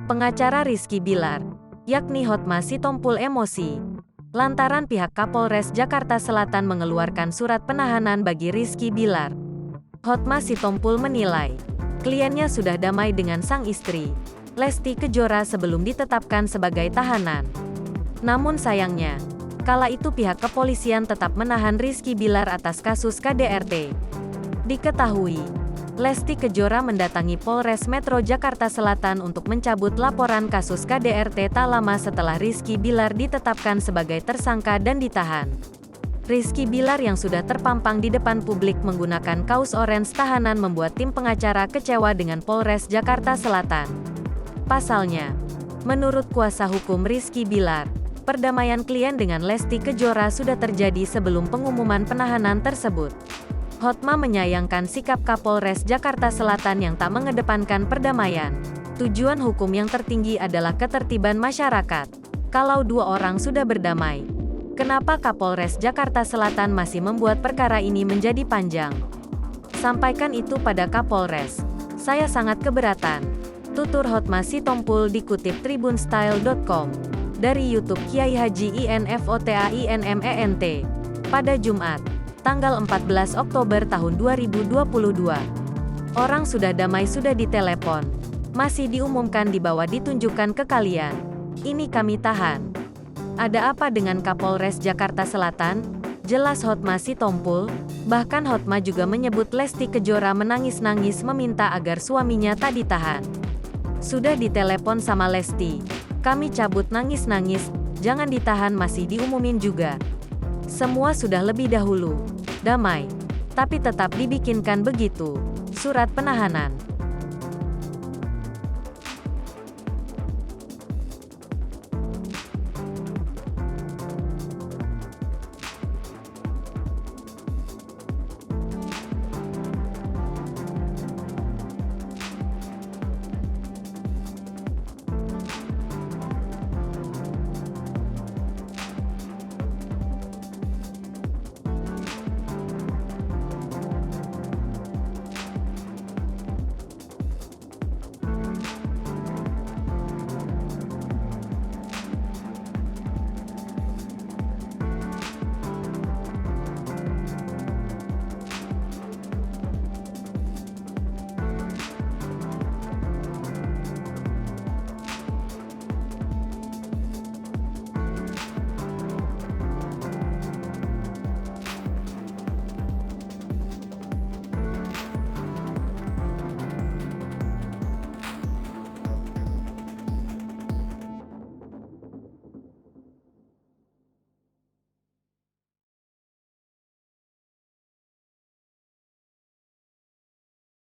Pengacara Rizky Bilar, yakni Hotma Sitompul emosi, lantaran pihak Kapolres Jakarta Selatan mengeluarkan surat penahanan bagi Rizky Bilar. Hotma Sitompul menilai, kliennya sudah damai dengan sang istri, Lesti Kejora sebelum ditetapkan sebagai tahanan. Namun sayangnya, kala itu pihak kepolisian tetap menahan Rizky Bilar atas kasus KDRT. Diketahui, Lesti Kejora mendatangi Polres Metro Jakarta Selatan untuk mencabut laporan kasus KDRT tak lama setelah Rizky Bilar ditetapkan sebagai tersangka dan ditahan. Rizky Bilar yang sudah terpampang di depan publik menggunakan kaos orange tahanan membuat tim pengacara kecewa dengan Polres Jakarta Selatan. Pasalnya, menurut kuasa hukum Rizky Bilar, perdamaian klien dengan Lesti Kejora sudah terjadi sebelum pengumuman penahanan tersebut. Hotma menyayangkan sikap Kapolres Jakarta Selatan yang tak mengedepankan perdamaian. Tujuan hukum yang tertinggi adalah ketertiban masyarakat. Kalau dua orang sudah berdamai, kenapa Kapolres Jakarta Selatan masih membuat perkara ini menjadi panjang? Sampaikan itu pada Kapolres. Saya sangat keberatan, tutur Hotma Sitompul dikutip tribunstyle.com. Dari YouTube Kiai Haji INFOTAINMENT. Pada Jumat, tanggal 14 Oktober tahun 2022. Orang sudah damai sudah ditelepon. Masih diumumkan dibawa ditunjukkan ke kalian. Ini kami tahan. Ada apa dengan Kapolres Jakarta Selatan? Jelas Hotma Sitompul. Bahkan Hotma juga menyebut Lesti Kejora menangis-nangis meminta agar suaminya tak ditahan. Sudah ditelepon sama Lesti. Kami cabut nangis-nangis, jangan ditahan masih diumumin juga. Semua sudah lebih dahulu damai, tapi tetap dibikinkan begitu surat penahanan.